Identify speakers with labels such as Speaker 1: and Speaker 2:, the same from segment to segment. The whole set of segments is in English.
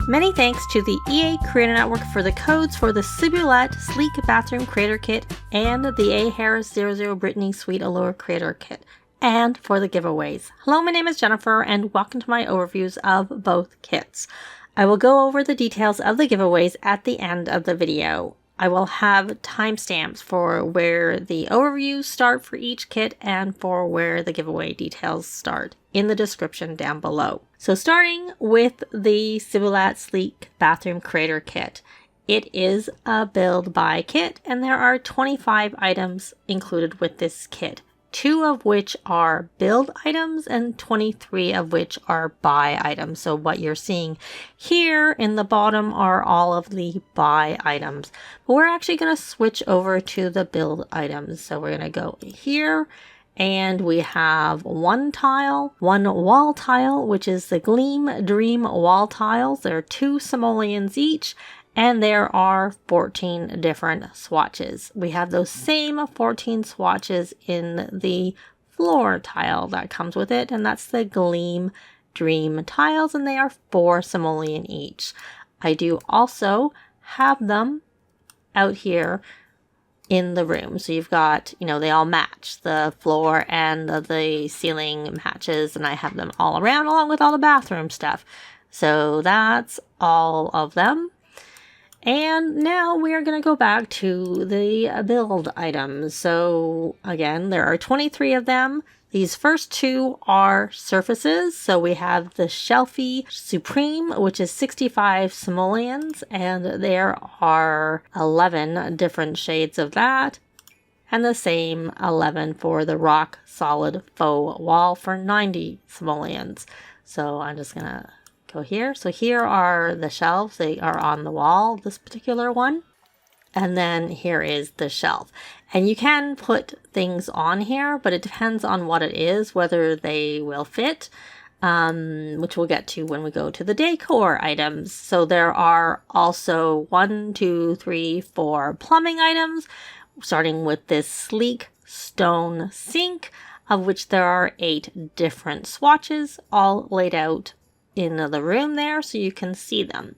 Speaker 1: Many thanks to the EA Creator Network for the codes for the Syboulette Sleek Bathroom Creator Kit and the AHarris00Britney Sweet Allure Creator Kit, and for the giveaways. Hello, my name is Jennifer, and welcome to my overviews of both kits. I will go over the details of the giveaways at the end of the video. I will have timestamps for where the overviews start for each kit and for where the giveaway details start in the description down below. So starting with the Syboulette Sleek Bathroom Creator Kit. It is a build buy kit and there are 25 items included with this kit. 2 of which are build items and 23 of which are buy items. So what you're seeing here in the bottom are all of the buy items. But we're actually going to switch over to the build items. So we're going to go here and we have one wall tile, which is the Gleam Dream wall tiles. There are 2 simoleons each. And there are 14 different swatches. We have those same 14 swatches in the floor tile that comes with it, and that's the Gleam Dream tiles, and they are 4 simoleon each. I do also have them out here in the room. So you've got, they all match. The floor and the ceiling matches, and I have them all around along with all the bathroom stuff. So that's all of them. And now we are going to go back to the build items. So again, there are 23 of them. These first 2 are surfaces. So we have the Shelfie Supreme, which is 65 simoleons, and there are 11 different shades of that. And the same 11 for the Rock Solid Faux Wall for 90 simoleons. So I'm just going to go here. So here are the shelves. They are on the wall, this particular one. And then here is the shelf. And you can put things on here, but it depends on what it is, whether they will fit, which we'll get to when we go to the decor items. So there are also 1, 2, 3, 4 plumbing items, starting with this sleek stone sink, of which there are 8 different swatches, all laid out in the room there so you can see them.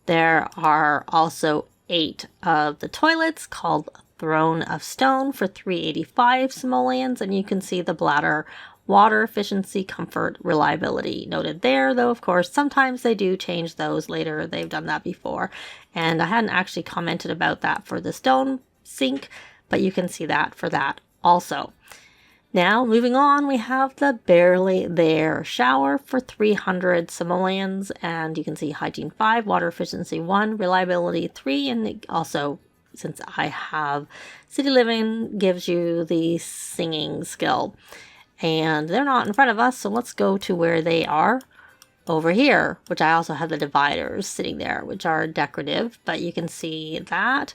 Speaker 1: There are also 8 of the toilets called Throne of Stone for 385 simoleons, and you can see the bladder water efficiency, comfort, reliability noted there, though of course sometimes they do change those later. They've done that before, and I hadn't actually commented about that for the stone sink, but you can see that for that also. Now, moving on, we have the Barely There shower for 300 simoleons, and you can see hygiene 5, water efficiency 1, reliability 3, and it also, since I have City Living, gives you the singing skill. And they're not in front of us, so let's go to where they are over here, which I also have the dividers sitting there, which are decorative, but you can see that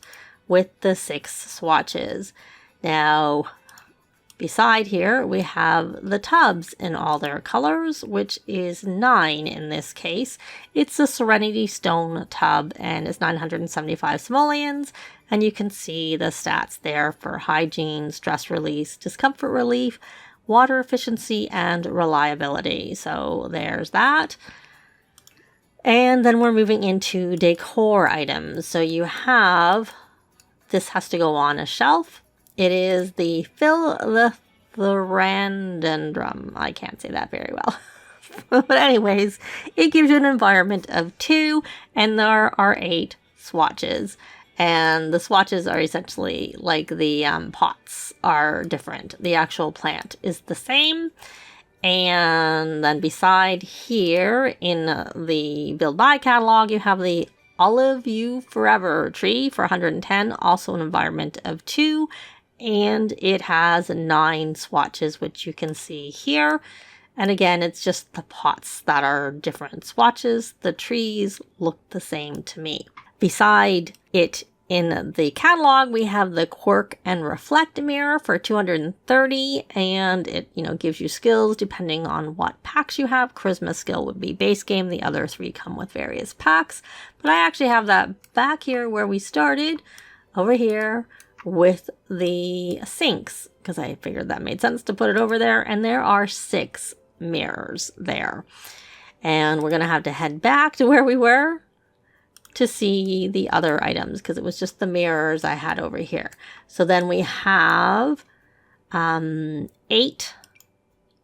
Speaker 1: with the 6 swatches. Now, beside here, we have the tubs in all their colors, which is 9 in this case. It's a Serenity Stone tub, and it's 975 simoleons, and you can see the stats there for hygiene, stress release, discomfort relief, water efficiency, and reliability. So there's that. And then we're moving into decor items. So you have, this has to go on a shelf. It is the Philodendron. I can't say that very well. But anyways, it gives you an environment of 2, and there are 8 swatches. And the swatches are essentially like the pots are different. The actual plant is the same. And then beside here in the Build Buy catalog, you have the Olive You Forever tree for 110, also an environment of 2. And it has 9 swatches, which you can see here. And again, it's just the pots that are different swatches. The trees look the same to me. Beside it in the catalog, we have the Quirk and Reflect mirror for 230, and it, gives you skills depending on what packs you have. Charisma skill would be base game. The other 3 come with various packs. But I actually have that back here where we started, over here, with the sinks, because I figured that made sense to put it over there. And there are 6 mirrors there. And we're going to have to head back to where we were to see the other items because it was just the mirrors I had over here. So then we have 8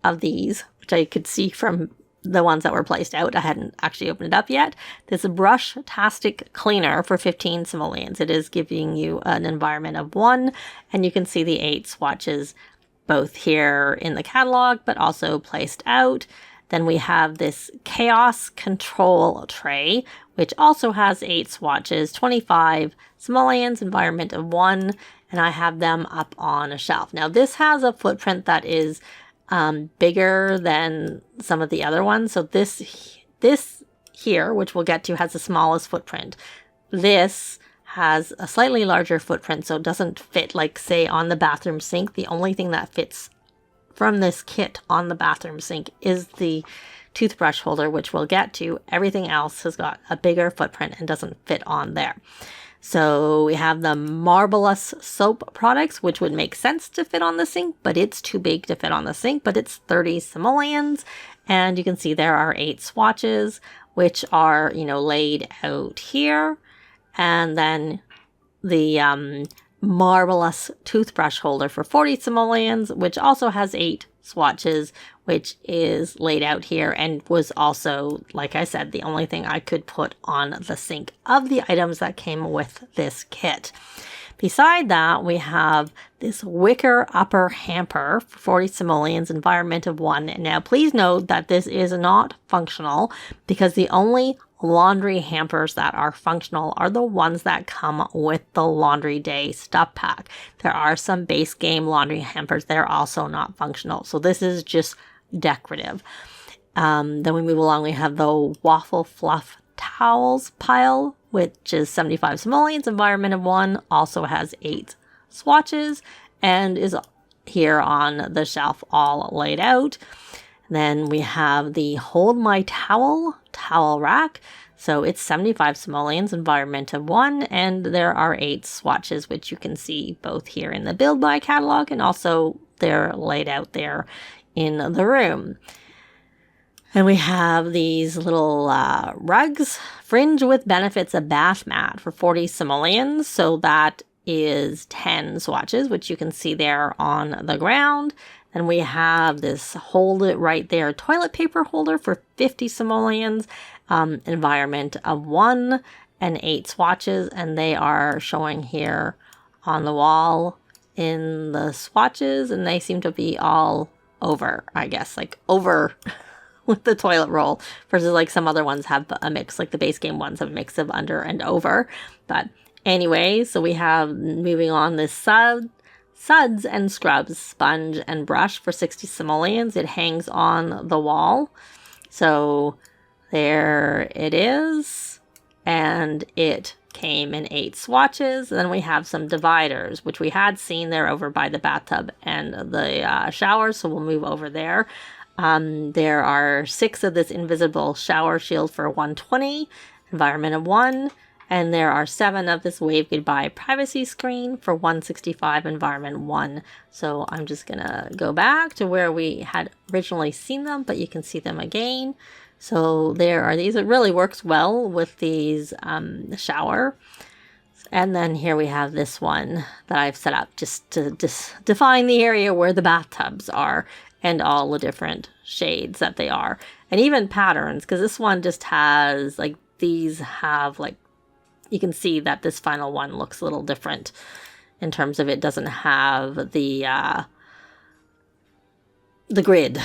Speaker 1: of these, which I could see from the ones that were placed out. I hadn't actually opened it up yet. This Brush-tastic cleaner for 15 simoleons. It is giving you an environment of 1, and you can see the 8 swatches both here in the catalog, but also placed out. Then we have this Chaos Control tray, which also has 8 swatches, 25 simoleons, environment of 1, and I have them up on a shelf. Now this has a footprint that is bigger than some of the other ones. So this here, which we'll get to, has the smallest footprint. This has a slightly larger footprint, so it doesn't fit, like, say, on the bathroom sink. The only thing that fits from this kit on the bathroom sink is the toothbrush holder, which we'll get to. Everything else has got a bigger footprint and doesn't fit on there. So we have the Marvelous soap products, which would make sense to fit on the sink, but it's too big to fit on the sink, but it's 30 simoleons. And you can see there are 8 swatches, which are, you know, laid out here. And then the Marvelous toothbrush holder for 40 simoleons, which also has 8 swatches, which is laid out here and was also, like I said, the only thing I could put on the sink of the items that came with this kit. Beside that, we have this wicker upper hamper for 40 simoleons, environment of 1. Now, please note that this is not functional because the only laundry hampers that are functional are the ones that come with the Laundry Day stuff pack. There are some base game laundry hampers that are also not functional. So this is just decorative. Then we move along. We have the Waffle Fluff Towels pile, which is 75 simoleons, environment of 1, also has 8 swatches and is here on the shelf all laid out. Then we have the Hold My Towel rack. So it's 75 simoleons, environment of 1, and there are 8 swatches, which you can see both here in the Build By catalog and also they're laid out there in the room. And we have these little rugs, Fringe with Benefits, a bath mat for 40 simoleons. So that is 10 swatches, which you can see there on the ground. Then we have this Hold It Right There toilet paper holder for 50 simoleons, environment of 1 and 8 swatches. And they are showing here on the wall in the swatches, and they seem to be all over, I guess, like over with the toilet roll versus like some other ones have a mix, like the base game ones have a mix of under and over. But anyway, so we have, moving on, this Suds and Scrubs sponge and brush for 60 simoleons. It hangs on the wall. So there it is. And it came in 8 swatches. Then we have some dividers, which we had seen there over by the bathtub and the shower. So we'll move over there. There are 6 of this invisible shower shield for 120, environment of 1. And there are 7 of this Wave Goodbye privacy screen for 165, environment 1. So I'm just going to go back to where we had originally seen them, but you can see them again. So there are these. It really works well with these shower. And then here we have this one that I've set up just to define the area where the bathtubs are and all the different shades that they are. And even patterns, because this one just has, like, these have, like, you can see that this final one looks a little different in terms of it doesn't have the grid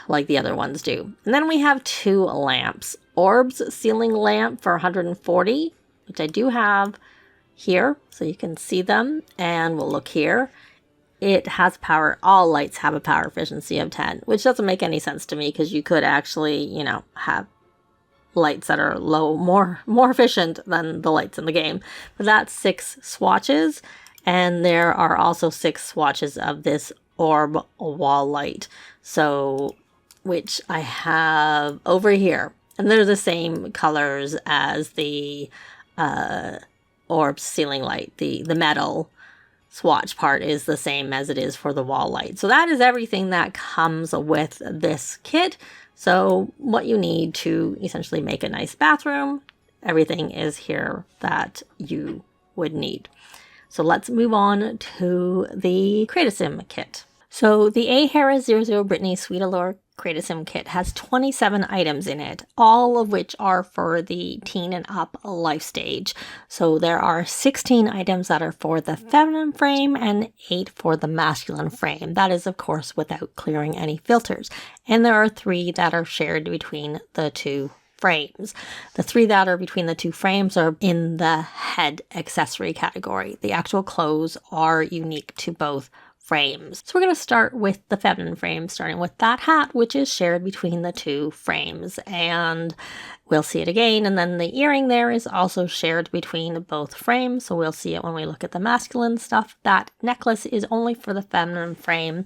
Speaker 1: like the other ones do. And then we have 2 lamps. Orbs ceiling lamp for 140, which I do have here, so you can see them. And we'll look here. It has power. All lights have a power efficiency of 10, which doesn't make any sense to me because you could actually, you know, have lights that are low, more efficient than the lights in the game. But that's 6 swatches, and there are also 6 swatches of this orb wall light, so which I have over here, and they're the same colors as the orb ceiling light. The metal swatch part is the same as it is for the wall light. So that is everything that comes with this kit. So what you need to essentially make a nice bathroom everything is here that you would need. So let's move on to the Create-A-Sim kit. So the AHarris00Britney Sweet Allure Create-A-Sim kit has 27 items in it, all of which are for the teen and up life stage. So there are 16 items that are for the feminine frame and 8 for the masculine frame. That is, of course, without clearing any filters. And there are 3 that are shared between the 2 frames. The 3 that are between the 2 frames are in the head accessory category. The actual clothes are unique to both frames. So we're going to start with the feminine frame, starting with that hat, which is shared between the 2 frames. And we'll see it again. And then the earring there is also shared between both frames. So we'll see it when we look at the masculine stuff. That necklace is only for the feminine frame.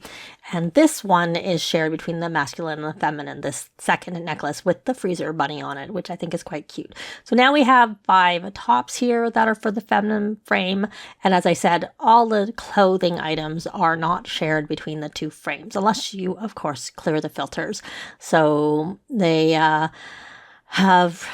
Speaker 1: And this one is shared between the masculine and the feminine, this second necklace with the freezer bunny on it, which I think is quite cute. So now we have 5 tops here that are for the feminine frame. And as I said, all the clothing items are not shared between the 2 frames, unless you, of course, clear the filters. So they have,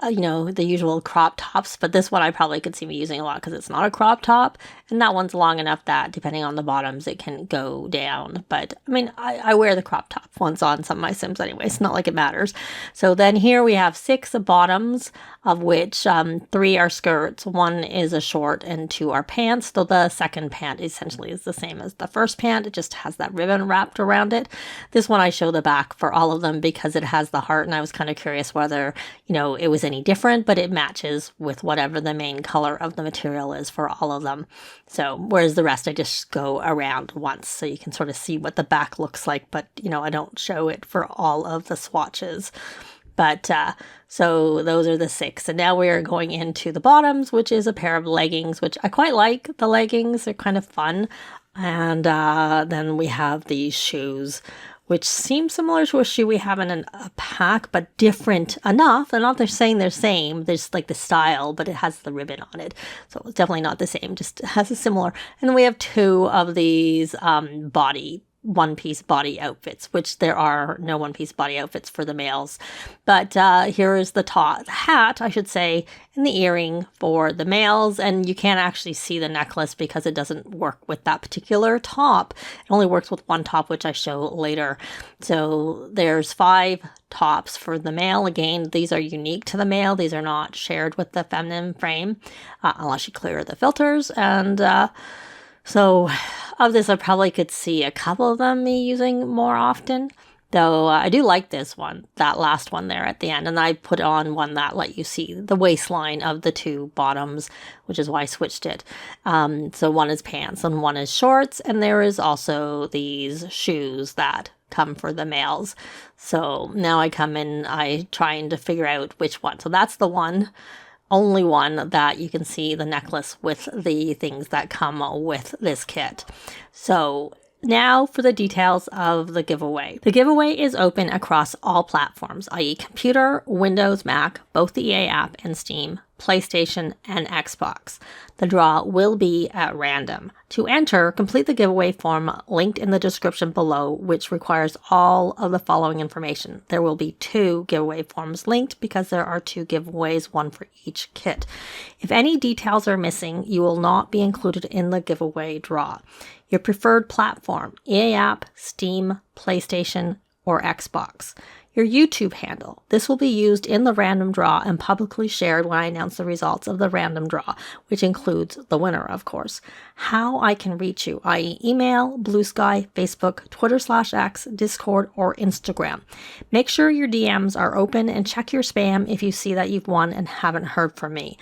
Speaker 1: the usual crop tops, but this one I probably could see me using a lot because it's not a crop top, and that one's long enough that depending on the bottoms it can go down. But I mean, I wear the crop top ones on some of my Sims anyway. It's not like it matters. So then here we have 6 bottoms, of which 3 are skirts, 1 is a short, and 2 are pants. Though the second pant essentially is the same as the first pant. It just has that ribbon wrapped around it. This one I show the back for all of them because it has the heart, and I was kind of curious whether, it was any different, but it matches with whatever the main color of the material is for all of them. So, whereas the rest I just go around once so you can sort of see what the back looks like, but, I don't show it for all of the swatches. But, so those are the 6. And now we are going into the bottoms, which is a pair of leggings, which I quite like. The leggings are kind of fun. And then we have these shoes, which seem similar to a shoe we have in a pack, but different enough. They're not saying they're same. They're just like the style, but it has the ribbon on it. So it's definitely not the same, just has a similar. And then we have 2 of these one-piece body outfits, which there are no one-piece body outfits for the males. But here is the hat, I should say, and the earring for the males. And you can't actually see the necklace because it doesn't work with that particular top. It only works with one top, which I show later. So there's 5 tops for the male. Again, these are unique to the male. These are not shared with the feminine frame, unless you clear the filters. And so of this, I probably could see a couple of them me using more often, though I do like this one, that last one there at the end. And I put on one that let you see the waistline of the 2 bottoms, which is why I switched it. So one is pants and one is shorts. And there is also these shoes that come for the males. So now I come in, I trying to figure out which one. So that's the only one that you can see the necklace with the things that come with this kit. So now for the details of the giveaway. The giveaway is open across all platforms, i.e. computer, Windows, Mac, both the EA app and Steam, PlayStation, and Xbox. The draw will be at random. To enter, complete the giveaway form linked in the description below, which requires all of the following information. There will be 2 giveaway forms linked because there are 2 giveaways, one for each kit. If any details are missing, you will not be included in the giveaway draw. Your preferred platform, EA app, Steam, PlayStation, or Xbox. Your YouTube handle. This will be used in the random draw and publicly shared when I announce the results of the random draw, which includes the winner, of course. How I can reach you, i.e. email, Blue Sky, Facebook, Twitter/X, Discord, or Instagram. Make sure your DMs are open and check your spam if you see that you've won and haven't heard from me.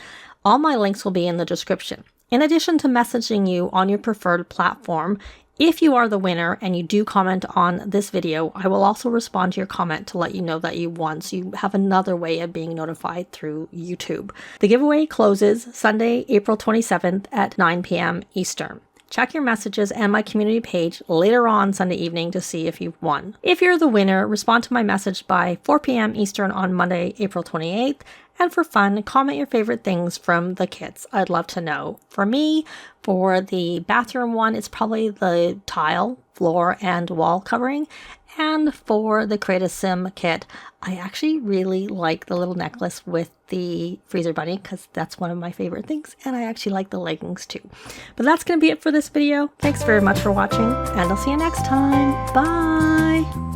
Speaker 1: All my links will be in the description. In addition to messaging you on your preferred platform, if you are the winner and you do comment on this video, I will also respond to your comment to let you know that you won, so you have another way of being notified through YouTube. The giveaway closes Sunday, April 27th at 9 p.m. Eastern. Check your messages and my community page later on Sunday evening to see if you've won. If you're the winner, respond to my message by 4 p.m. Eastern on Monday, April 28th, And for fun, comment your favorite things from the kits. I'd love to know. For me, for the bathroom one, it's probably the tile, floor, and wall covering. And for the Create a Sim kit, I actually really like the little necklace with the freezer bunny because that's one of my favorite things. And I actually like the leggings too. But that's going to be it for this video. Thanks very much for watching, and I'll see you next time. Bye!